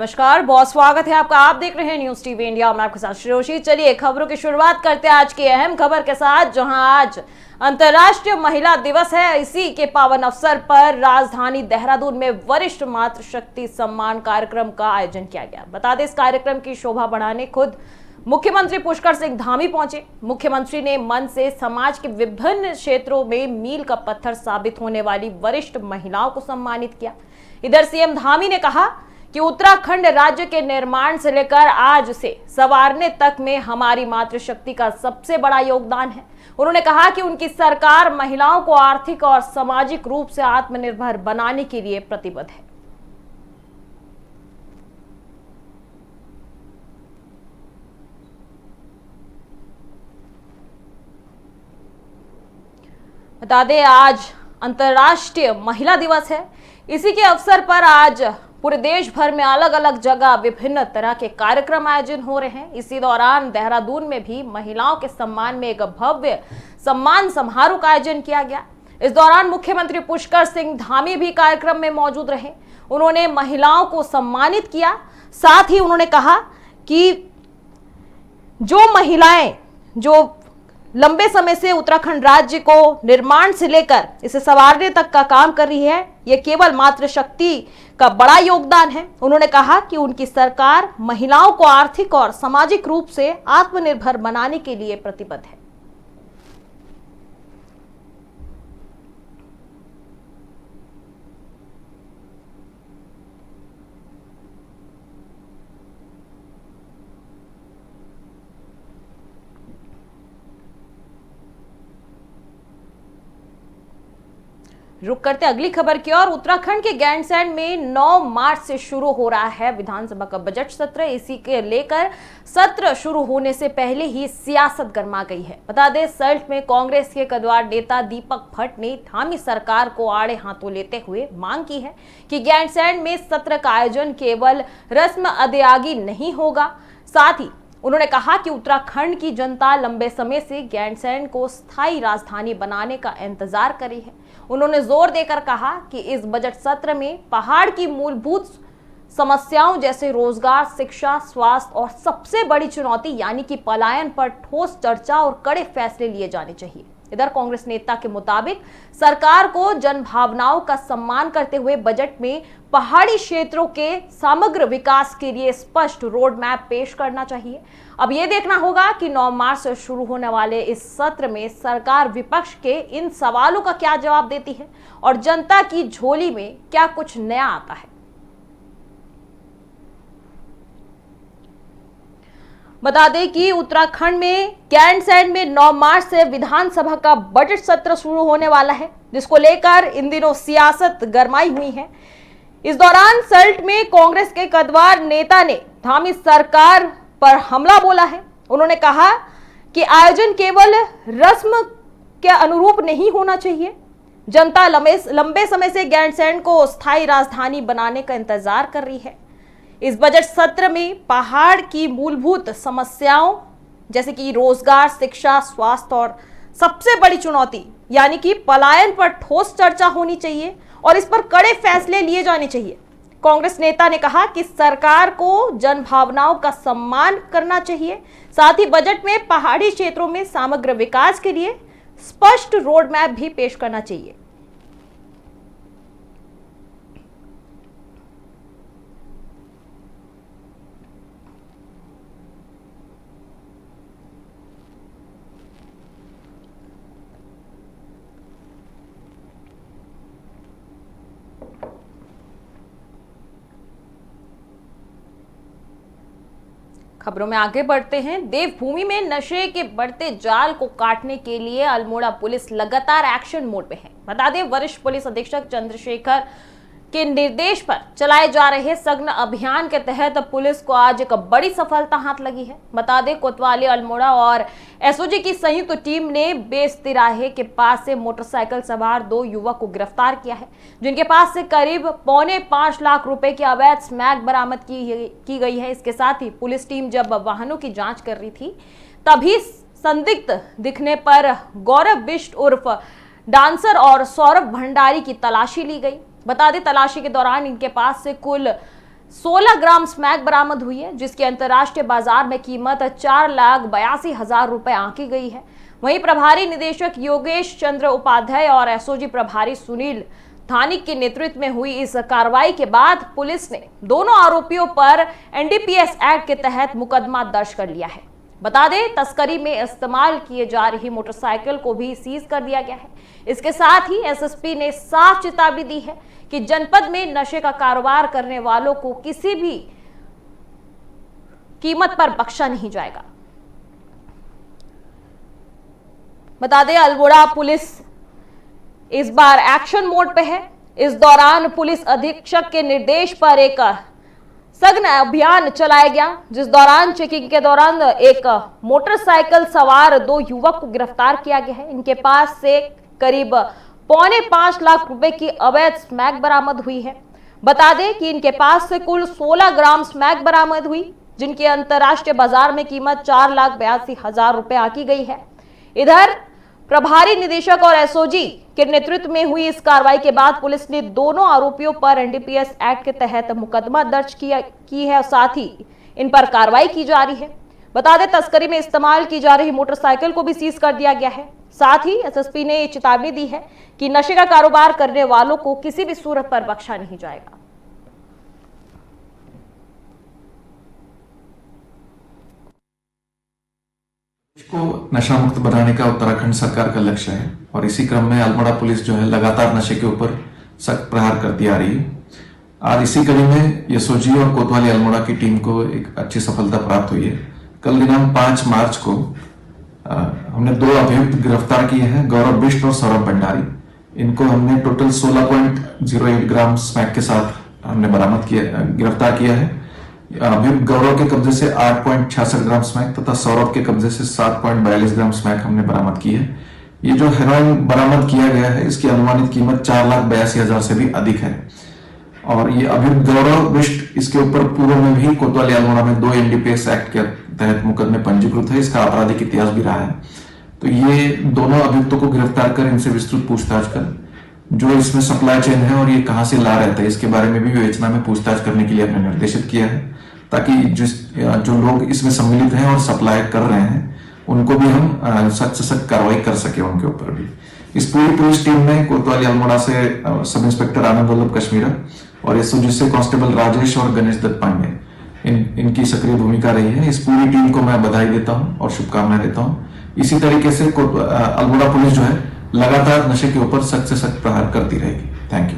नमस्कार, बहुत स्वागत है आपका। आप देख रहे हैं न्यूज टीवी इंडिया। मैं आपके साथ श्रेयोशी। चलिए खबरों की शुरुआत करते हैं आज की अहम खबर के साथ, जहां आज अंतर्राष्ट्रीय महिला दिवस है। इसी के पावन अवसर पर राजधानी देहरादून में वरिष्ठ मातृशक्ति सम्मान कार्यक्रम का आयोजन किया गया। बता दें, इस कार्यक्रम की शोभा बढ़ाने खुद मुख्यमंत्री पुष्कर सिंह धामी पहुंचे। मुख्यमंत्री ने मन से समाज के विभिन्न क्षेत्रों में मील का पत्थर साबित होने वाली वरिष्ठ महिलाओं को सम्मानित किया। इधर सीएम धामी ने कहा कि उत्तराखंड राज्य के निर्माण से लेकर आज उसे संवारने तक में हमारी मातृशक्ति का सबसे बड़ा योगदान है। उन्होंने कहा कि उनकी सरकार महिलाओं को आर्थिक और सामाजिक रूप से आत्मनिर्भर बनाने के लिए प्रतिबद्ध है। बता दें, आज अंतर्राष्ट्रीय महिला दिवस है। इसी के अवसर पर आज पूरे देश भर में अलग अलग जगह विभिन्न तरह के कार्यक्रम आयोजन हो रहे हैं। इसी दौरान देहरादून में भी महिलाओं के सम्मान में एक भव्य सम्मान समारोह का आयोजन किया गया। इस दौरान मुख्यमंत्री पुष्कर सिंह धामी भी कार्यक्रम में मौजूद रहे। उन्होंने महिलाओं को सम्मानित किया। साथ ही उन्होंने कहा कि जो महिलाएं जो लंबे समय से उत्तराखंड राज्य को निर्माण से लेकर इसे संवारने तक का काम कर रही है, यह केवल मातृशक्ति का बड़ा योगदान है। उन्होंने कहा कि उनकी सरकार महिलाओं को आर्थिक और सामाजिक रूप से आत्मनिर्भर बनाने के लिए प्रतिबद्ध है। रुक करते अगली खबर की ओर। उत्तराखंड के गैंडसैंड में 9 मार्च से शुरू हो रहा है विधानसभा का बजट सत्र। इसी के लेकर सत्र शुरू होने से पहले ही सियासत गर्मा गई है। बता दें, सल्ट में कांग्रेस के कद्दावर नेता दीपक भट्ट ने धामी सरकार को आड़े हाथों लेते हुए मांग की है कि गैंडसैंड में सत्र का आयोजन केवल रस्म अदायगी नहीं होगा। साथ ही उन्होंने कहा कि उत्तराखंड की जनता लंबे समय से गैंडसैंड को स्थायी राजधानी बनाने का इंतजार कर रही है। उन्होंने जोर देकर कहा कि इस बजट सत्र में पहाड़ की मूलभूत समस्याओं जैसे रोजगार, शिक्षा, स्वास्थ्य और सबसे बड़ी चुनौती यानी कि पलायन पर ठोस चर्चा और कड़े फैसले लिए जाने चाहिए। इधर कांग्रेस नेता के मुताबिक सरकार को जन भावनाओं का सम्मान करते हुए बजट में पहाड़ी क्षेत्रों के समग्र विकास के लिए स्पष्ट रोड मैप पेश करना चाहिए। अब यह देखना होगा कि 9 मार्च से शुरू होने वाले इस सत्र में सरकार विपक्ष के इन सवालों का क्या जवाब देती है और जनता की झोली में क्या कुछ नया आता है। बता दें कि उत्तराखंड में गैंडसैंड में 9 मार्च से विधानसभा का बजट सत्र शुरू होने वाला है, जिसको लेकर इन दिनों सियासत गरमाई हुई है। इस दौरान सल्ट में कांग्रेस के कद्दावर नेता ने धामी सरकार पर हमला बोला है। उन्होंने कहा कि आयोजन केवल रस्म के अनुरूप नहीं होना चाहिए। जनता लंबे समय से गैंडसैंड को स्थायी राजधानी बनाने का इंतजार कर रही है। इस बजट सत्र में पहाड़ की मूलभूत समस्याओं जैसे कि रोजगार, शिक्षा, स्वास्थ्य और सबसे बड़ी चुनौती यानी कि पलायन पर ठोस चर्चा होनी चाहिए और इस पर कड़े फैसले लिए जाने चाहिए। कांग्रेस नेता ने कहा कि सरकार को जन भावनाओं का सम्मान करना चाहिए। साथ ही बजट में पहाड़ी क्षेत्रों में समग्र विकास के लिए स्पष्ट रोड मैप भी पेश करना चाहिए। खबरों में आगे बढ़ते हैं। देवभूमि में नशे के बढ़ते जाल को काटने के लिए अल्मोड़ा पुलिस लगातार एक्शन मोड में है। बता दें, वरिष्ठ पुलिस अधीक्षक चंद्रशेखर के निर्देश पर चलाए जा रहे सघन अभियान के तहत पुलिस को आज एक बड़ी सफलता हाथ लगी है। बता दें, कोतवाली, अल्मोड़ा और एसओजी की संयुक्त टीम ने बेस तिराहे के पास से मोटरसाइकिल सवार 2 युवक को गिरफ्तार किया है, जिनके पास से करीब 5.25 लाख रुपए की अवैध स्मैक बरामद की गई है। इसके साथ ही पुलिस टीम जब वाहनों की जांच कर रही थी, तभी संदिग्ध दिखने पर गौरव बिष्ट उर्फ डांसर और सौरभ भंडारी की तलाशी ली गई। बता दें, तलाशी के दौरान इनके पास से कुल 16 ग्राम स्मैक बरामद हुई है, जिसकी अंतर्राष्ट्रीय बाजार में कीमत 4,82,000 रुपए आंकी गई है। वहीं प्रभारी निदेशक योगेश चंद्र उपाध्याय और एसओजी प्रभारी सुनील धानिक के नेतृत्व में हुई इस कार्रवाई के बाद पुलिस ने दोनों आरोपियों पर एनडीपीएस एक्ट के तहत मुकदमा दर्ज कर लिया है। बता दें, तस्करी में इस्तेमाल किए जा रही मोटरसाइकिल को भी सीज कर दिया गया है। इसके साथ ही एसएसपी ने साफ चेतावनी दी है कि जनपद में नशे का कारोबार करने वालों को किसी भी कीमत पर बख्शा नहीं जाएगा। बता दें, अल्मोड़ा पुलिस इस बार एक्शन मोड पे है। इस दौरान पुलिस अधीक्षक के निर्देश पर एक सघन अभियान चलाया गया, जिस दौरान चेकिंग के दौरान एक मोटरसाइकिल सवार 2 युवक को गिरफ्तार किया गया है। इनके पास से करीब 4.25 लाख रुपए की अवैध स्मैक बरामद हुई है। बता दें कि इनके पास से कुल 16 ग्राम स्मैक बरामद हुई, जिनकी अंतर्राष्ट्रीय बाजार में कीमत 4,82,000 रुपए आंकी गई है। इधर प्रभारी निदेशक और एसओजी के नेतृत्व में हुई इस कार्रवाई के बाद पुलिस ने दोनों आरोपियों पर एनडीपीएस एक्ट के तहत मुकदमा दर्ज की है और साथ ही इन पर कार्रवाई की जा रही है। बता दें, तस्करी में इस्तेमाल की जा रही मोटरसाइकिल को भी सीज कर दिया गया है। साथ ही एसएसपी ने चेतावनी दी है कि नशे का कारोबार करने वालों को किसी भी सूरत पर बख्शा नहीं जाएगा। को नशा मुक्त बनाने का उत्तराखंड सरकार का लक्ष्य है और इसी क्रम में अल्मोड़ा पुलिस जो है लगातार नशे के ऊपर सख्त प्रहार करती आ रही है। आज इसी कड़ी में एसओजी और कोतवाली अल्मोड़ा की टीम को एक अच्छी सफलता प्राप्त हुई है। कल दिनांक 5 मार्च को हमने 2 अभियुक्त गिरफ्तार किए हैं, गौरव बिष्ट और सौरभ भंडारी। इनको हमने टोटल 16.08 ग्राम स्मैक के साथ हमने गिरफ्तार किया है। अभियुक्त गौरव के कब्जे से 8.66 ग्राम स्मैक तथा सौरभ के कब्जे से 7.42 ग्राम स्मैक हमने बरामद की है। ये जो हेरोइन बरामद किया गया है, इसकी अनुमानित कीमत 4,82,000 से भी अधिक है। और ये अभियुक्त गौरव बिष्ट, इसके ऊपर पूर्व में भी कोतवाली अल्मोड़ा में 2 एनडीपीएस एक्ट के तहत मुकदमे पंजीकृत है। इसका आपराधिक इतिहास भी रहा है। तो ये दोनों अभियुक्तों को गिरफ्तार कर इनसे विस्तृत पूछताछ कर जो इसमें सप्लाई चेन है और ये कहां से ला रहे थे, इसके बारे में भी विवेचना में पूछताछ करने के लिए हमने निर्देशित किया है, ताकि जो लोग इसमें सम्मिलित हैं और सप्लाई कर रहे हैं उनको भी हम सख्त से सख्त कार्रवाई कर सके उनके ऊपर भी। इस पूरी पुलिस टीम में कोतवाली अल्मोड़ा से सब इंस्पेक्टर आनंद वल्लभ कश्मीरा और एसओजी से कांस्टेबल राजेश और गणेश दत्त पांडे इनकी सक्रिय भूमिका रही है। इस पूरी टीम को मैं बधाई देता हूं और शुभकामनाएं देता हूं। इसी तरीके से अल्मोड़ा पुलिस जो है लगातार नशे के ऊपर सख्त से सख्त प्रहार करती रहेगी। Thank you.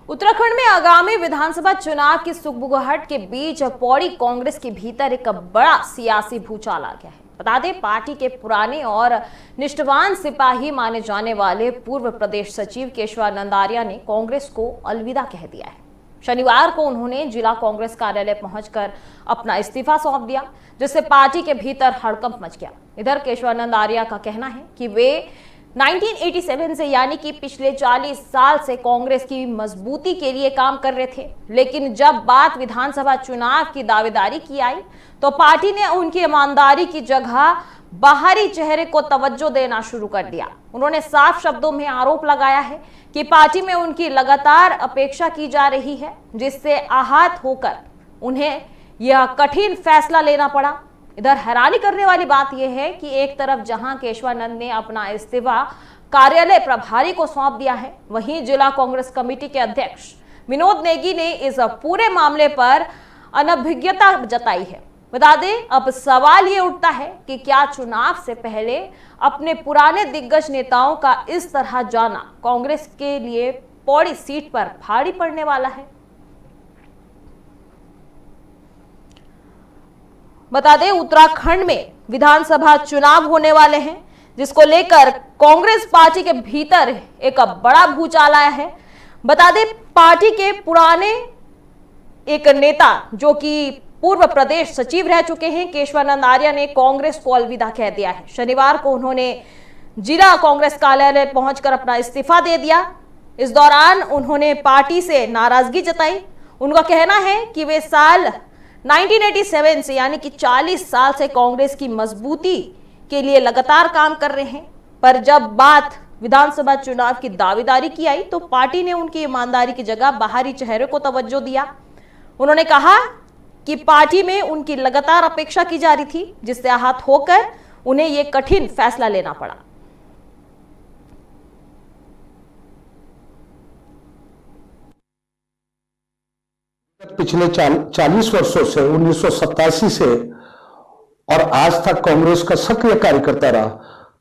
उत्तराखंड में आगामी विधानसभा चुनाव की सुगबुगाहट के बीच पौड़ी कांग्रेस के भीतर एक बड़ा सियासी भूचाल आ गया है। बता दें, पार्टी के पुराने और निष्ठावान सिपाही माने जाने वाले पूर्व प्रदेश सचिव केशवानंद आर्या ने कांग्रेस को अलविदा कह दिया है। शनिवार को उन्होंने जिला कांग्रेस कार्यालय पहुंचकर अपना इस्तीफा सौंप दिया, जिससे पार्टी के भीतर हड़कंप मच गया। इधर केशवानंद आर्या का कहना है कि वे 1987 से यानी कि पिछले 40 साल से कांग्रेस की मजबूती के लिए काम कर रहे थे, लेकिन जब बात विधानसभा चुनाव की दावेदारी की आई तो पार्टी ने उनकी ईमानदारी की जगह बाहरी चेहरे को तवज्जो देना शुरू कर दिया। उन्होंने साफ शब्दों में आरोप लगाया है कि पार्टी में उनकी लगातार अपेक्षा की जा रही है, जिससे आहत होकर उन्हें यह कठिन फैसला लेना पड़ा। इधर हैरानी करने वाली बात यह है कि एक तरफ जहां केशवानंद ने अपना इस्तीफा कार्यालय प्रभारी को सौंप दिया है, वहीं जिला कांग्रेस कमेटी के अध्यक्ष विनोद नेगी ने इस पूरे मामले पर अनभिज्ञता जताई है। बता दें, अब सवाल ये उठता है कि क्या चुनाव से पहले अपने पुराने दिग्गज नेताओं का इस तरह जाना कांग्रेस के लिए पौड़ी सीट पर भारी पड़ने वाला है। बता दें, उत्तराखंड में विधानसभा चुनाव होने वाले हैं, जिसको लेकर कांग्रेस पार्टी के भीतर एक बड़ा भूचाल आया है। बता दें, पार्टी के पुराने एक नेता जो कि पूर्व प्रदेश सचिव रह चुके हैं केशवानंद आर्या ने कांग्रेस को अलविदा कह दिया है। शनिवार को उन्होंने जिला कांग्रेस कार्यालय पहुंचकर अपना इस्तीफा दे दिया। इस दौरान उन्होंने पार्टी से नाराजगी जताई। उनका कहना है कि वे साल 1987 से यानी कि 40 साल से कांग्रेस की मजबूती के लिए लगातार काम कर रहे हैं, पर जब बात विधानसभा चुनाव की दावेदारी की आई तो पार्टी ने उनकी ईमानदारी की जगह बाहरी चेहरे को तवज्जो दिया। उन्होंने कहा कि पार्टी में उनकी लगातार अपेक्षा की जा रही थी, जिससे आहत होकर उन्हें यह कठिन फैसला लेना पड़ा। पिछले 40 वर्षों से 1987 से और आज तक कांग्रेस का सक्रिय कार्यकर्ता रहा।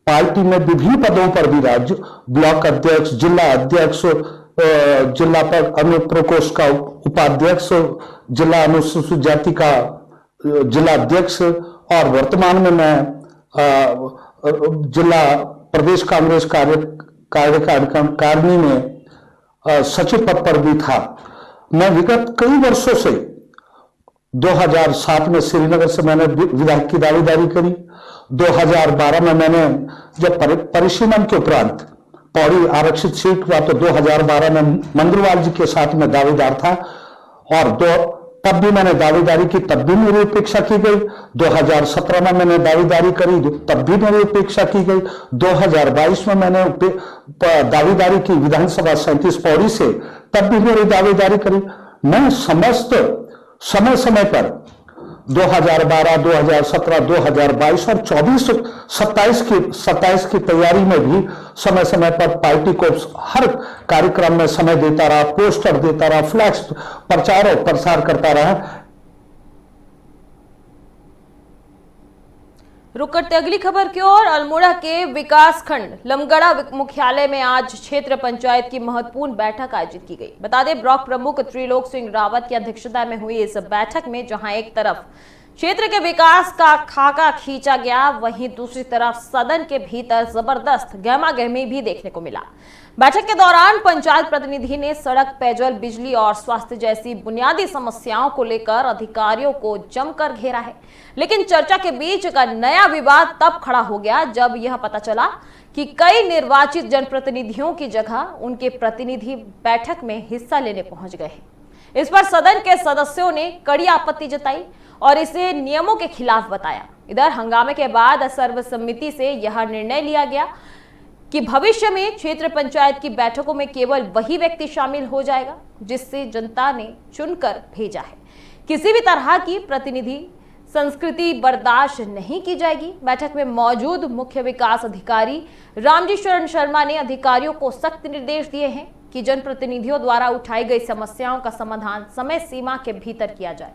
पार्टी में विभिन्न पदों पर भी राज्य ब्लॉक अध्यक्ष, जिला अध्यक्ष, जिला अनुप्रकोष्ठ का उपाध्यक्ष, जिला अनुसूचित जाति का जिला अध्यक्ष और वर्तमान में मैं जिला प्रदेश कांग्रेस कार्यकारिणी में सचिव पद पर भी था। मैं विगत कई वर्षों से 2007 में श्रीनगर से मैंने विधायक की दावेदारी करी। 2012 में मैंने जब परिसीमन के उपरांत पौड़ी आरक्षित सीट हुआ तो 2012 में मंगलवाल जी के साथ में दावेदार था और तब भी मैंने दावेदारी की, तब भी मेरी उपेक्षा की गई। 2017 में मैंने दावेदारी करी, तब भी मेरी उपेक्षा की गई। 2022 में मैंने दावेदारी की विधानसभा 37 पौड़ी से, तब भी मेरी दावेदारी करी। मैं समस्त समय समय पर 2012, 2017, 2022 और 27 की तैयारी में भी समय समय पर पार्टी को हर कार्यक्रम में समय देता रहा, पोस्टर देता रहा, फ्लैक्स प्रचार और प्रसार करता रहा। रुक करते अगली खबर की ओर। अल्मोड़ा के विकास खंड लमगड़ा मुख्यालय में आज क्षेत्र पंचायत की महत्वपूर्ण बैठक आयोजित की गई। बता दें, ब्लॉक प्रमुख त्रिलोक सिंह रावत की अध्यक्षता में हुई इस बैठक में जहां एक तरफ क्षेत्र के विकास का खाका खींचा गया, वहीं दूसरी तरफ सदन के भीतर जबरदस्त गहमागहमी भी देखने को मिला। बैठक के दौरान पंचायत प्रतिनिधि ने सड़क, पेयजल, बिजली और स्वास्थ्य जैसी बुनियादी समस्याओं को लेकर अधिकारियों को जमकर घेरा है। लेकिन चर्चा के बीच का नया विवाद तब खड़ा हो गया जब यह पता चला कि कई निर्वाचित जनप्रतिनिधियों की जगह उनके प्रतिनिधि बैठक में हिस्सा लेने पहुंच गए हैं। इस पर सदन के सदस्यों ने कड़ी आपत्ति जताई और इसे नियमों के खिलाफ बताया। इधर हंगामे के बाद सर्वसम्मति से यह निर्णय लिया गया कि भविष्य में क्षेत्र पंचायत की बैठकों में केवल वही व्यक्ति शामिल हो जाएगा जिससे जनता ने चुनकर भेजा है। किसी भी तरह की प्रतिनिधि संस्कृति बर्दाश्त नहीं की जाएगी। बैठक में मौजूद मुख्य विकास अधिकारी रामजी शरण शर्मा ने अधिकारियों को सख्त निर्देश दिए हैं कि जनप्रतिनिधियों द्वारा उठाई गई समस्याओं का समाधान समय सीमा के भीतर किया जाए।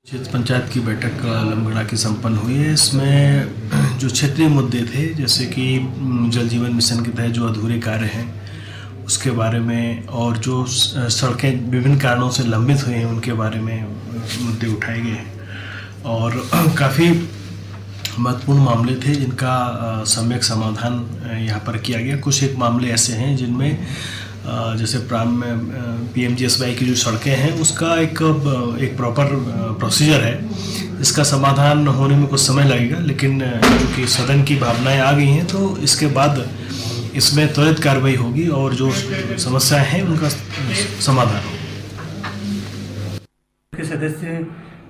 क्षेत्र पंचायत की बैठक लमगड़ा की संपन्न हुई है। इसमें जो क्षेत्रीय मुद्दे थे, जैसे कि जल जीवन मिशन के तहत जो अधूरे कार्य हैं उसके बारे में और जो सड़कें विभिन्न कारणों से लंबित हुई हैं उनके बारे में मुद्दे उठाए गए हैं और काफ़ी महत्वपूर्ण मामले थे जिनका सम्यक समाधान यहाँ पर किया गया। कुछ एक मामले ऐसे हैं जिनमें जैसे PMGSY की जो सड़कें हैं उसका एक प्रॉपर प्रोसीजर है, इसका समाधान होने में कुछ समय लगेगा, लेकिन क्योंकि सदन की भावनाएं आ गई हैं तो इसके बाद इसमें त्वरित कार्रवाई होगी और जो समस्याएं हैं उनका समाधान होगा। के सदस्य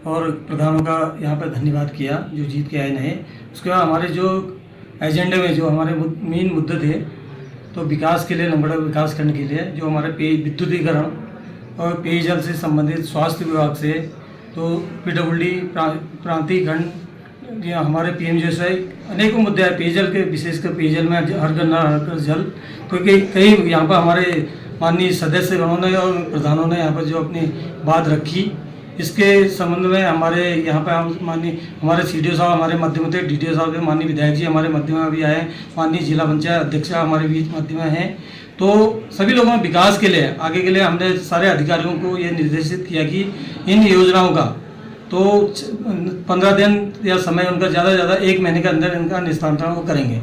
और प्रधानों का यहाँ पर धन्यवाद किया जो जीत के आए नहीं। उसके बाद हमारे जो एजेंडे में जो हमारे मेन मुद्दे थे तो विकास के लिए, लमगड़ा विकास करने के लिए जो हमारे विद्युतीकरण और पेयजल से संबंधित स्वास्थ्य विभाग से तो PWD प्रांतीय खंड या हमारे PMGSY अनेकों मुद्दे हैं। पेयजल के, विशेषकर पेयजल में हर घर हर घर जल, क्योंकि कई यहाँ पर हमारे माननीय सदस्यगणों ने और प्रधानों ने यहाँ पर जो अपनी बात रखी, इसके संबंध में हमारे यहाँ पर हम माननीय हमारे CDO साहब, हमारे मध्य में DDO साहब, माननीय विधायक जी हमारे मध्य में भी आए, माननीय जिला पंचायत अध्यक्ष हमारे बीच मध्य में हैं। तो सभी लोगों ने विकास के लिए, आगे के लिए हमने सारे अधिकारियों को ये निर्देशित किया कि इन योजनाओं का तो 15 दिन या समय उनका ज़्यादा से ज़्यादा 1 महीने के अंदर इनका निस्तारण वो करेंगे।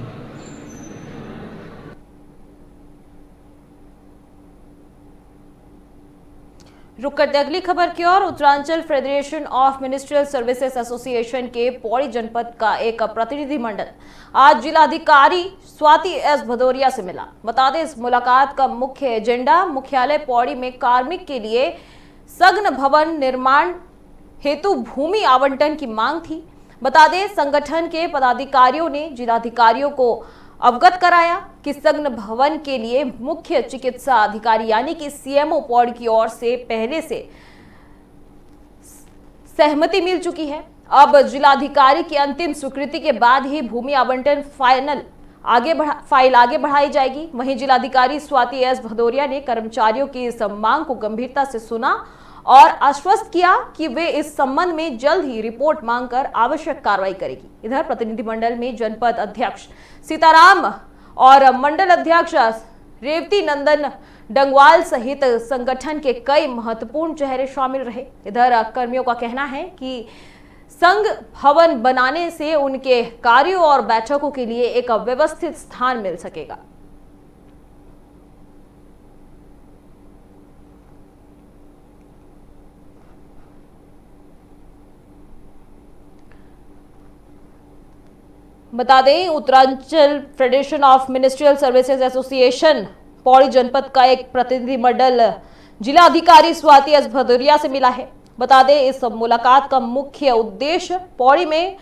रुक करते अगली खबर की ओर। Uttaranchal federation of ministerial services association के पौड़ी जनपद का एक प्रतिनिधिमंडल आज जिलाधिकारी स्वाति एस भदौरिया से मिला। बता दें, इस मुलाकात का मुख्य एजेंडा मुख्यालय पौड़ी में कार्मिक के लिए सघन भवन निर्माण हेतु भूमि आवंटन की मांग थी। बता दें, संगठन के पदाधिकारियों ने जिलाधिकारियों को अवगत कराया कि सघन भवन के लिए मुख्य चिकित्सा अधिकारी यानी कि सीएमओ पौड़ी की ओर से पहले से सहमति मिल चुकी है। अब जिलाधिकारी की अंतिम स्वीकृति के बाद ही भूमि आवंटन फाइल आगे बढ़ाई जाएगी। वहीं जिलाधिकारी स्वाति एस भदौरिया ने कर्मचारियों की इस मांग को गंभीरता से सुना और आश्वस्त किया कि वे इस संबंध में जल्द ही रिपोर्ट मांगकर आवश्यक कार्रवाई करेगी। इधर प्रतिनिधिमंडल में जनपद अध्यक्ष सीताराम और मंडल अध्यक्ष रेवती नंदन डंगवाल सहित संगठन के कई महत्वपूर्ण चेहरे शामिल रहे। इधर कर्मियों का कहना है कि संघ भवन बनाने से उनके कार्यों और बैठकों के लिए एक व्यवस्थित स्थान मिल सकेगा। बता दें, Uttaranchal federation of ministerial services association Pauri जनपद का एक प्रतिनिधिमंडल जिला अधिकारी स्वाति एस भदौरिया से मिला है। बता दें, इस मुलाकात का मुख्य उद्देश्य पौड़ी में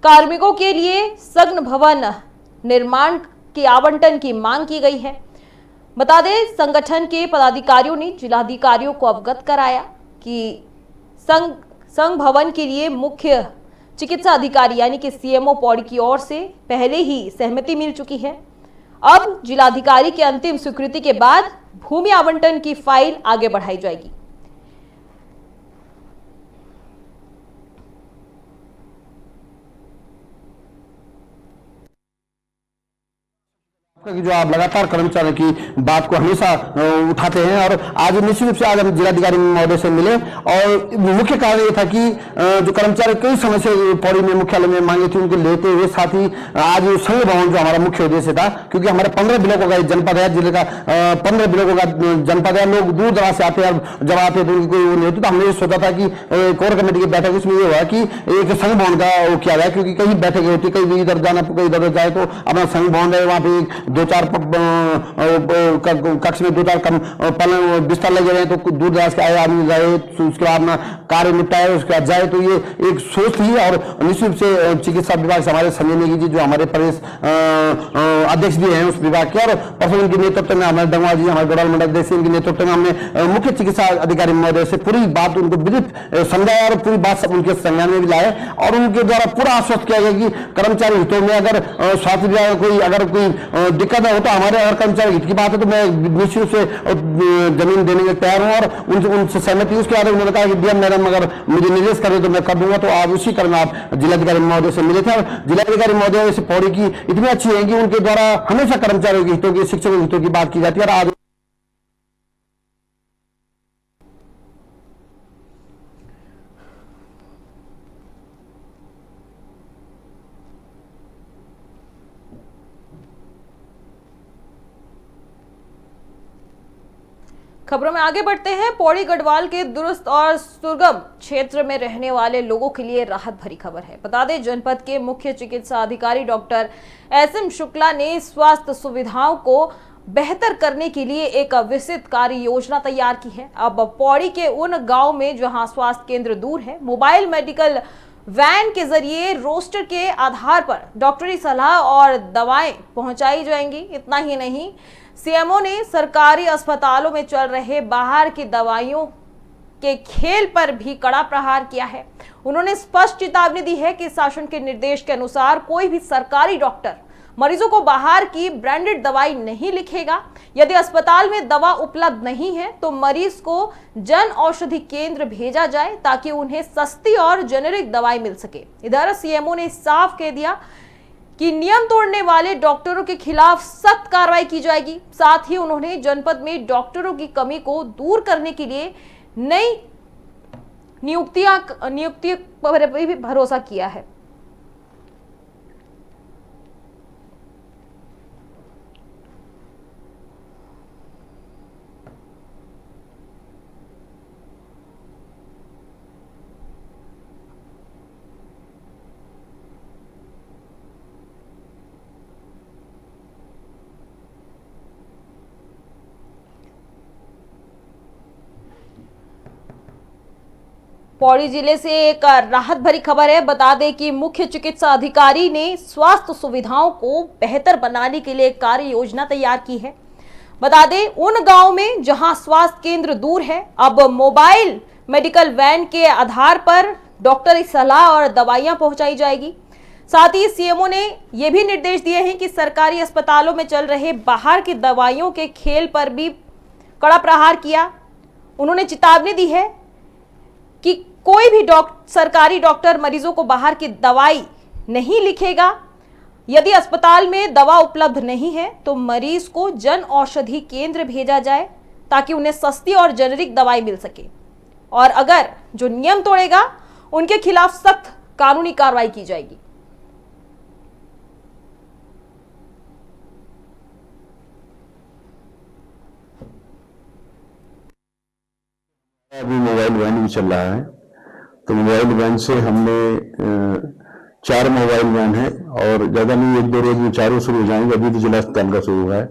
कार्मिकों के लिए सघन भवन निर्माण के आवंटन की मांग की गई है। बता दें, संगठन के पदाधिकारियों ने जिलाधिकारियों को अवगत कराया कि संघ भवन के लिए मुख्य चिकित्सा अधिकारी यानी कि सीएमओ पौड़ी की ओर से पहले ही सहमति मिल चुकी है। अब जिलाधिकारी के अंतिम स्वीकृति के बाद भूमि आवंटन की फाइल आगे बढ़ाई जाएगी। जो आप लगातार कर्मचारियों की बात को हमेशा उठाते हैं और आज निश्चित रूप से आज हम जिलाधिकारी महोदय से मिले और मुख्य कारण ये था कि जो कर्मचारी कई समय से पौड़ी में मुख्यालय में मांगे थी उनको लेते हुए साथ ही आज संघ भवन जो हमारा मुख्य उद्देश्य था, क्योंकि हमारे 15 ब्लॉकों का जनपद है, जिले का 15 ब्लॉकों का जनपद है, लोग दूर दराज से आते हैं और जब आते तो उनकी कोई वो नहीं होती। तो हमने ये सोचा था कि कोर कमेटी की बैठक उसमें ये हुआ कि एक संघ भवन का वो किया जाए, क्योंकि कई बैठकें होती, कई इधर जाना कई इधर जाए तो अपना संघ भवन है, वहाँ पे 2-4 कक्ष में 2-4 कम पलंग बिस्तर लगे रहे तो दूर दराज के आए आदमी जाए, उसके बाद अपना कार्य निपटाए, उसके बाद जाए। तो ये एक सोच थी और निश्चित रूप से चिकित्सा विभाग से हमारे संजय नेगी जी जो हमारे प्रदेश अध्यक्ष भी हैं उस विभाग के, और परसों इनके नेतृत्व में हमारे डंगवा जी हमारे गौरव मंडल अध्यक्ष इनके नेतृत्व में हमने मुख्य चिकित्सा अधिकारी महोदय से पूरी बात उनको विदित समझाया और पूरी बात सब उनके संज्ञान में भी लाए और उनके द्वारा पूरा आश्वस्त किया गया कि कर्मचारी हितों में अगर स्वास्थ्य विभाग कोई अगर कोई दिक्कत हो तो हमारे अगर कर्मचारी हित की बात है तो मैं निश्चित रूप से जमीन देने के तैयार हूं और उनसे सहमति। उसके बाद उन्होंने कहा कि डीएम मैडम अगर मुझे निर्देश करें तो मैं कर दूंगा। तो आज उसी क्रम में आप जिलाधिकारी महोदय से मिले थे और जिलाधिकारी महोदय से पौड़ी की इतनी अच्छी है कि उनके द्वारा हमेशा कर्मचारियों के हितों की, शिक्षकों के हितों की बात की जाती है। और आज खबरों में आगे बढ़ते हैं। पौड़ी गढ़वाल के दुरुस्त और दुर्गम क्षेत्र में रहने वाले लोगों के लिए राहत भरी खबर है। बता दें, जनपद के मुख्य चिकित्सा अधिकारी डॉक्टर एसएम शुक्ला ने स्वास्थ्य सुविधाओं को बेहतर करने के लिए एक विस्तृत कार्य योजना तैयार की है। अब पौड़ी के उन गांव में जहां स्वास्थ्य केंद्र दूर है, मोबाइल मेडिकल वैन के जरिए रोस्टर के आधार पर डॉक्टरी सलाह और दवाएं पहुंचाई जाएंगी। इतना ही नहीं, सीएमओ ने सरकारी अस्पतालों में चल रहे बाहर की दवाइयों के खेल पर भी कड़ा प्रहार किया है। उन्होंने स्पष्ट चेतावनी दी है कि शासन के निर्देश के अनुसार कोई भी सरकारी डॉक्टर मरीजों को बाहर की ब्रांडेड दवाई नहीं लिखेगा। यदि अस्पताल में दवा उपलब्ध नहीं है तो मरीज को जन औषधि केंद्र भेजा जाए ताकि उन्हें सस्ती और जेनेरिक दवाई मिल सके। इधर सीएमओ ने साफ कह दिया कि नियम तोड़ने वाले डॉक्टरों के खिलाफ सख्त कार्रवाई की जाएगी। साथ ही उन्होंने जनपद में डॉक्टरों की कमी को दूर करने के लिए नई नियुक्ति पर भी भरोसा किया है। पौड़ी जिले से एक राहत भरी खबर है। बता दें कि मुख्य चिकित्सा अधिकारी ने स्वास्थ्य सुविधाओं को बेहतर बनाने के लिए कार्य योजना तैयार की है। बता दें उन गांव में जहां स्वास्थ्य केंद्र दूर है, अब मोबाइल मेडिकल वैन के आधार पर डॉक्टरी सलाह और दवाइयां पहुंचाई जाएगी। साथ ही सीएमओ ने यह भी निर्देश दिए हैं कि सरकारी अस्पतालों में चल रहे बाहर की दवाइयों के खेल पर भी कड़ा प्रहार किया। उन्होंने चेतावनी दी है कि कोई भी सरकारी डॉक्टर मरीजों को बाहर की दवाई नहीं लिखेगा। यदि अस्पताल में दवा उपलब्ध नहीं है तो मरीज को जन औषधि केंद्र भेजा जाए ताकि उन्हें सस्ती और जेनेरिक दवाई मिल सके, और अगर जो नियम तोड़ेगा उनके खिलाफ सख्त कानूनी कार्रवाई की जाएगी। अभी मोबाइल वैन भी चल रहा है, तो मोबाइल वैन से हमने 4 मोबाइल वैन है और ज़्यादा नहीं, 1-2 रोज में 4 शुरू हो जाएंगे। अभी तो जिला अस्पताल का शुरू हुआ है,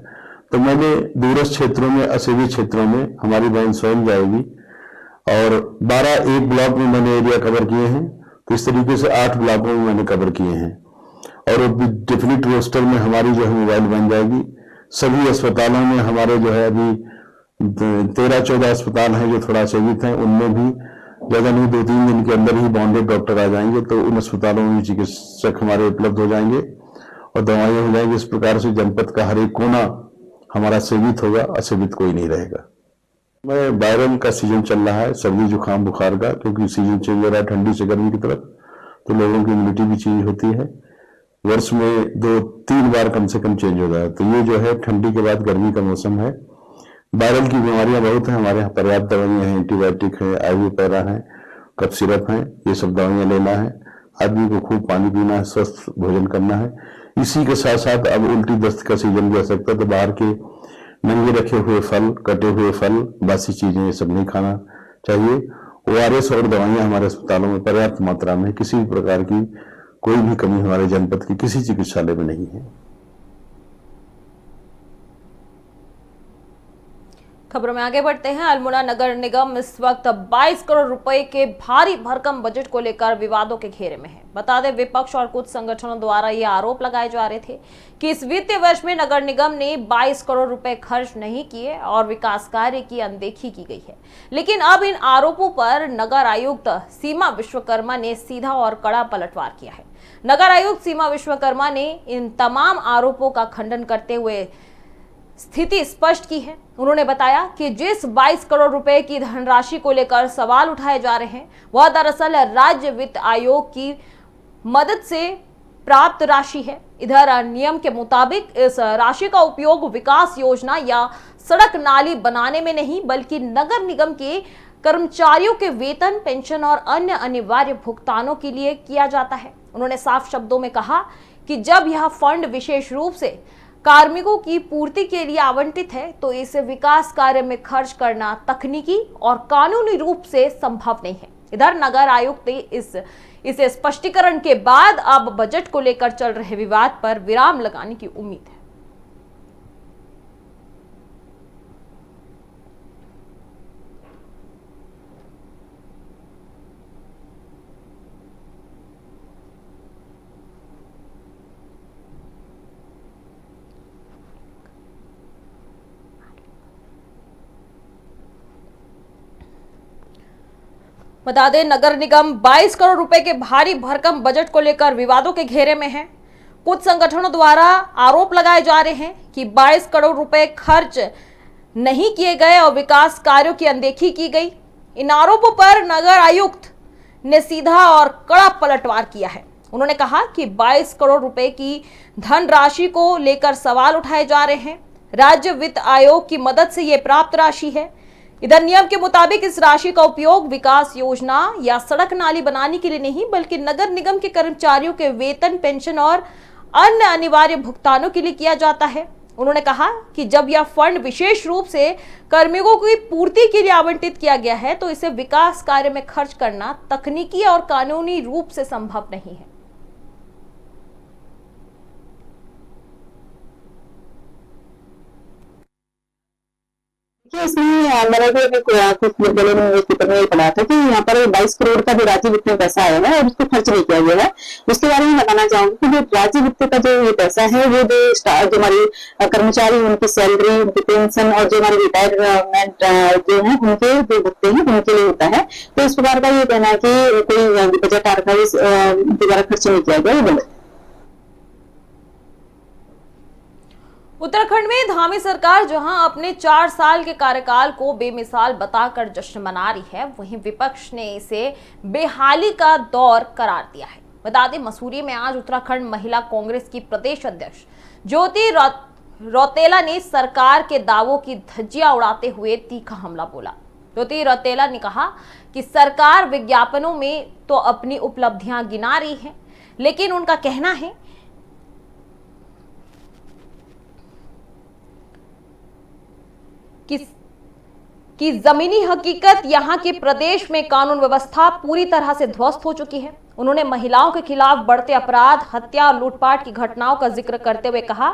तो मैंने दूरस्थ क्षेत्रों में, असेवी क्षेत्रों में हमारी वैन स्वयं जाएगी और 12 एक ब्लॉक में मैंने एरिया कवर किए हैं, तो इस तरीके से 8 ब्लॉकों में मैंने कवर किए हैं। और डेफिनेट रोस्टर में हमारी जो है मोबाइल वैन जाएगी। सभी अस्पतालों में हमारे जो है अभी 13-14 अस्पताल हैं जो थोड़ा सीमित हैं, उनमें भी ज़्यादा नहीं 2-3 दिन के अंदर ही बॉन्डेड डॉक्टर आ जाएंगे, तो उन अस्पतालों में भी चिकित्सक हमारे उपलब्ध हो जाएंगे और दवाइयाँ हो जाएंगी। इस प्रकार से जनपद का हर एक कोना हमारा सेवित होगा, असेवित कोई नहीं रहेगा। मैं वायरल का सीजन चल रहा है, सर्दी जुकाम बुखार का, क्योंकि सीजन चेंज हो रहा है ठंडी से गर्मी की तरफ, तो लोगों की इम्यूनिटी भी चेंज होती है। वर्ष में 2-3 बार कम से कम चेंज हो रहा है, तो ये जो है ठंडी के बाद गर्मी का मौसम है। वायरल की बीमारियां बहुत हैं, हमारे यहाँ पर्याप्त दवाइयाँ हैं, एंटीबायोटिक है, आईवी पैरा है, कफ सिरप है, ये सब दवाइयाँ लेना है। आदमी को खूब पानी पीना है, स्वस्थ भोजन करना है। इसी के साथ साथ अब उल्टी दस्त का सीजन भी आ सकता है, तो बाहर के नंगे रखे हुए फल, कटे हुए फल, बासी चीजें, ये सब नहीं खाना चाहिए। ORS और दवाइयाँ हमारे अस्पतालों में पर्याप्त मात्रा में, किसी भी प्रकार की कोई भी कमी हमारे जनपद की किसी चिकित्सालय में नहीं है। खबरों में आगे बढ़ते हैं। अल्मोड़ा नगर निगम इस वक्त 22 करोड़ रुपए के भारी भरकम बजट को लेकर विवादों के घेरे में है। बता दें विपक्ष और कुछ संगठनों द्वारा ये आरोप लगाए जा रहे थे कि इस वित्तीय वर्ष में नगर निगम ने 22 करोड़ रुपए खर्च नहीं किए और विकास कार्य की अनदेखी की गई है। लेकिन अब इन आरोपों पर नगर आयुक्त सीमा विश्वकर्मा ने सीधा और कड़ा पलटवार किया है। नगर आयुक्त सीमा विश्वकर्मा ने इन तमाम आरोपों का खंडन करते हुए स्थिति स्पष्ट की है। उन्होंने बताया कि जिस 22 करोड़ रुपए की धनराशि को लेकर सवाल उठाए जा रहे हैं वह दरअसल राज्य वित्त आयोग की मदद से प्राप्त राशि है। इधर नियम के मुताबिक इस राशि का उपयोग विकास योजना या सड़क नाली बनाने में नहीं बल्कि नगर निगम के कर्मचारियों के वेतन, पेंशन और अन्य अनिवार्य भुगतानों के लिए किया जाता है। उन्होंने साफ शब्दों में कहा कि जब यह फंड विशेष रूप से कार्मिकों की पूर्ति के लिए आवंटित है तो इसे विकास कार्य में खर्च करना तकनीकी और कानूनी रूप से संभव नहीं है। इधर नगर आयुक्त इसे स्पष्टीकरण के बाद अब बजट को लेकर चल रहे विवाद पर विराम लगाने की उम्मीद है। बता दें नगर निगम 22 करोड़ रुपए के भारी भरकम बजट को लेकर विवादों के घेरे में है। कुछ संगठनों द्वारा आरोप लगाए जा रहे हैं कि 22 करोड़ रुपए खर्च नहीं किए गए और विकास कार्यों की अनदेखी की गई। इन आरोपों पर नगर आयुक्त ने सीधा और कड़ा पलटवार किया है। उन्होंने कहा कि 22 करोड़ रुपए की धनराशि को लेकर सवाल उठाए जा रहे हैं। राज्य वित्त आयोग की मदद से यह प्राप्त राशि है। इधर नियम के मुताबिक इस राशि का उपयोग विकास योजना या सड़क नाली बनाने के लिए नहीं बल्कि नगर निगम के कर्मचारियों के वेतन, पेंशन और अन्य अनिवार्य भुगतानों के लिए किया जाता है। उन्होंने कहा कि जब यह फंड विशेष रूप से कार्मिकों की पूर्ति के लिए आवंटित किया गया है तो इसे विकास कार्य में खर्च करना तकनीकी और कानूनी रूप से संभव नहीं है। देखिए इसमें मैंने भी अभी कुछ दिनों में एक पेपर में पढ़ा था कि यहाँ पर 22 करोड़ का जो राज्य वित्त में पैसा आया है और उसको खर्च नहीं किया गया है। उसके बारे में बताना चाहूंगी कि जो राज्य वित्त का जो ये पैसा है वो जो हमारे कर्मचारी उनकी सैलरी, उनकी पेंशन और जो हमारे रिटायरमेंट जो है उनके जो भत्ते हैं उनके लिए होता है। तो इस प्रकार का ये कहना है कि कोई बजट आर्काइव्स द्वारा खर्च नहीं किया गया, ये गलत। उत्तराखंड में धामी सरकार जहां अपने 4 साल के कार्यकाल को बेमिसाल बताकर जश्न मना रही है, वहीं विपक्ष ने इसे बेहाली का दौर करार दिया है। बता दें, मसूरी में आज उत्तराखंड महिला कांग्रेस की प्रदेश अध्यक्ष ज्योति रौतेला ने सरकार के दावों की धज्जियां उड़ाते हुए तीखा हमला बोला। ज्योति रौतेला ने कहा कि सरकार विज्ञापनों में तो अपनी उपलब्धियां गिना रही है, लेकिन उनका कहना है कि जमीनी हकीकत यहाँ के प्रदेश में कानून व्यवस्था पूरी तरह से ध्वस्त हो चुकी है। उन्होंने महिलाओं के खिलाफ बढ़ते अपराध, हत्या और लूटपाट की घटनाओं का जिक्र करते हुए कहा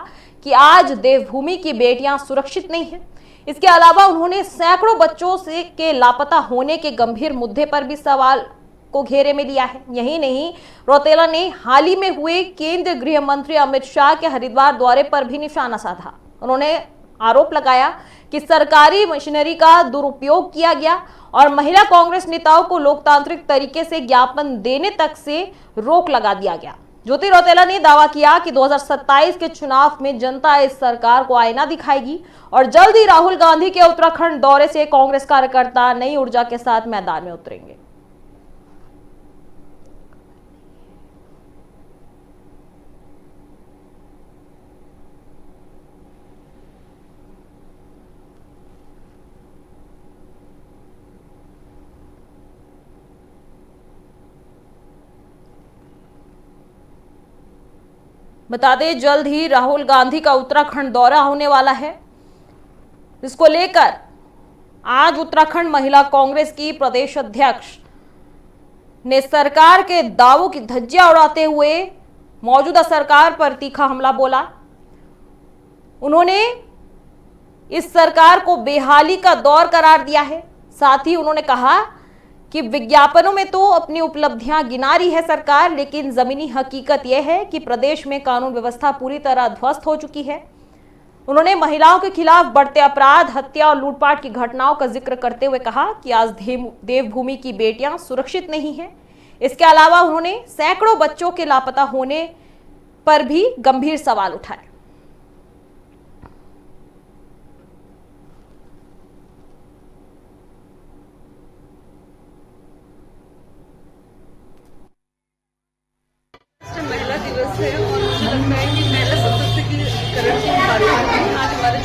कि आज देवभूमि की बेटियां सुरक्षित नहीं हैं। इसके अलावा उन्होंने सैकड़ों बच्चों के लापता होने के गंभीर मुद्दे पर भी सवाल को घेरे में लिया है। यही नहीं, रौतेला ने हाल ही में हुए केंद्रीय गृह मंत्री अमित शाह के हरिद्वार दौरे पर भी निशाना साधा। उन्होंने आरोप लगाया कि सरकारी मशीनरी का दुरुपयोग किया गया और महिला कांग्रेस नेताओं को लोकतांत्रिक तरीके से ज्ञापन देने तक से रोक लगा दिया गया। ज्योति रौतेला ने दावा किया कि 2027 के चुनाव में जनता इस सरकार को आईना दिखाएगी और जल्द ही राहुल गांधी के उत्तराखंड दौरे से कांग्रेस कार्यकर्ता नई ऊर्जा के साथ मैदान में उतरेंगे। बता दें, जल्द ही राहुल गांधी का उत्तराखंड दौरा होने वाला है। इसको लेकर आज उत्तराखंड महिला कांग्रेस की प्रदेश अध्यक्ष ने सरकार के दावों की धज्जियां उड़ाते हुए मौजूदा सरकार पर तीखा हमला बोला। उन्होंने इस सरकार को बेहाली का दौर करार दिया है। साथ ही उन्होंने कहा कि विज्ञापनों में तो अपनी उपलब्धियां गिना रही है सरकार, लेकिन जमीनी हकीकत यह है कि प्रदेश में कानून व्यवस्था पूरी तरह ध्वस्त हो चुकी है। उन्होंने महिलाओं के खिलाफ बढ़ते अपराध, हत्या और लूटपाट की घटनाओं का जिक्र करते हुए कहा कि आज देवभूमि की बेटियां सुरक्षित नहीं हैं। इसके अलावा उन्होंने सैकड़ों बच्चों के लापता होने पर भी गंभीर सवाल उठाए। महिला दिवस है और मुझे लगता है कि महिला सशक्तिकरण की कार्यक्रम आज हमारे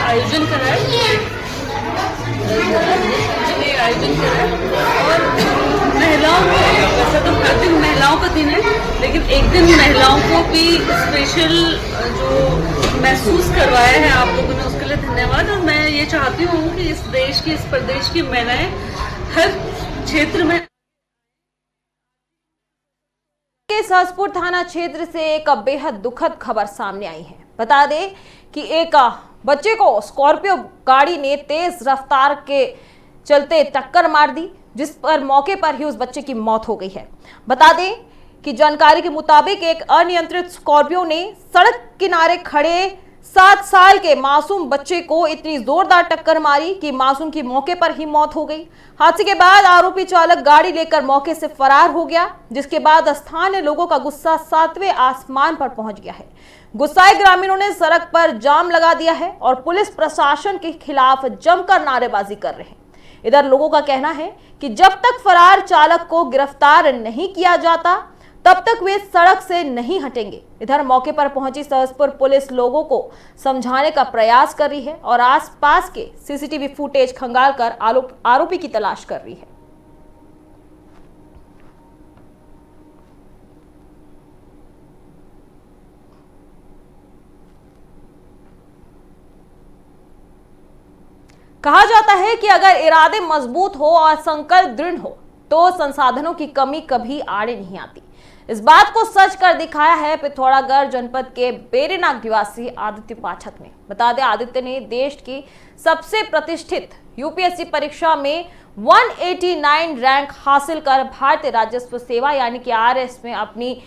आयोजन करा है और महिलाओं को, वैसे तो हर दिन महिलाओं का दिन है, लेकिन एक दिन महिलाओं को भी स्पेशल जो महसूस करवाया है आप लोगों ने, उसके लिए धन्यवाद। और मैं ये चाहती हूँ कि इस देश की, इस प्रदेश की महिलाएं हर क्षेत्र में। के सहसपुर थाना क्षेत्र से एक बेहद दुखद खबर सामने आई है। बता दें कि एक बच्चे को स्कॉर्पियो गाड़ी ने तेज रफ्तार के चलते टक्कर मार दी, जिस पर मौके पर ही उस बच्चे की मौत हो गई है। बता दें कि जानकारी के मुताबिक एक अनियंत्रित स्कॉर्पियो ने सड़क किनारे खड़े 7 साल के मासूम बच्चे को इतनी जोरदार टक्कर मारी कि मासूम की मौके पर ही मौत हो गई। हादसे के बाद आरोपी चालक गाड़ी लेकर मौके से फरार हो गया, जिसके बाद स्थानीय लोगों का गुस्सा 7वें आसमान पर पहुंच गया है। गुस्साए ग्रामीणों ने सड़क पर जाम लगा दिया है और पुलिस प्रशासन के खिलाफ जमकर नारेबाजी कर रहे हैं। इधर लोगों का कहना है कि जब तक फरार चालक को गिरफ्तार नहीं किया जाता, तब तक वे सड़क से नहीं हटेंगे। इधर मौके पर पहुंची सहसपुर पुलिस लोगों को समझाने का प्रयास कर रही है और आसपास के सीसीटीवी फुटेज खंगालकर आरोपी की तलाश कर रही है। कहा जाता है कि अगर इरादे मजबूत हो और संकल्प दृढ़ हो तो संसाधनों की कमी कभी आड़े नहीं आती। इस बात को सच कर दिखाया है पिथौरागढ़ जनपद के बेरीनाग निवासी आदित्य पाठक ने। बता दें, आदित्य ने देश की सबसे प्रतिष्ठित यूपीएससी परीक्षा में 189 रैंक हासिल कर भारतीय राजस्व सेवा यानी कि आरएस में अपनी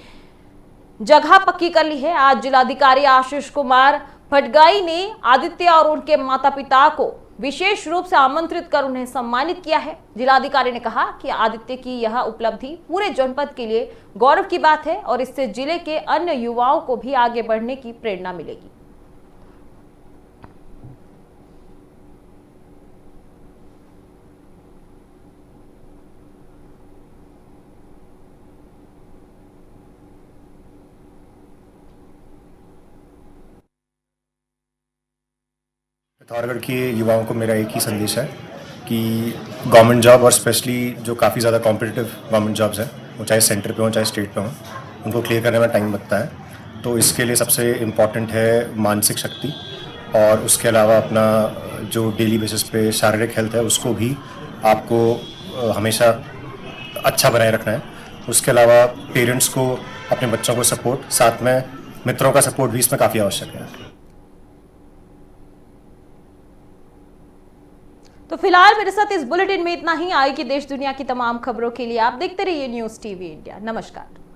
जगह पक्की कर ली है। आज जिलाधिकारी आशीष कुमार भटगाई ने आदित्य और उनके माता पिता को विशेष रूप से आमंत्रित कर उन्हें सम्मानित किया है। जिलाधिकारी ने कहा कि आदित्य की यह उपलब्धि पूरे जनपद के लिए गौरव की बात है और इससे जिले के अन्य युवाओं को भी आगे बढ़ने की प्रेरणा मिलेगी। पिथौरागढ़ के युवाओं को मेरा एक ही संदेश है कि गवर्नमेंट जॉब और स्पेशली जो काफ़ी ज़्यादा कॉम्पिटिटिव गवर्नमेंट जॉब्स हैं, वो चाहे सेंटर पे हो चाहे स्टेट पे हो, उनको क्लियर करने में टाइम लगता है। तो इसके लिए सबसे इम्पॉर्टेंट है मानसिक शक्ति और उसके अलावा अपना जो डेली बेसिस पे शारीरिक हेल्थ है उसको भी आपको हमेशा अच्छा बनाए रखना है। उसके अलावा पेरेंट्स को अपने बच्चों को सपोर्ट, साथ में मित्रों का सपोर्ट भी इसमें काफ़ी आवश्यक है। तो फिलहाल मेरे साथ इस बुलेटिन में इतना ही। आएगी देश दुनिया की तमाम खबरों के लिए आप देखते रहिए न्यूज़ टीवी इंडिया। नमस्कार।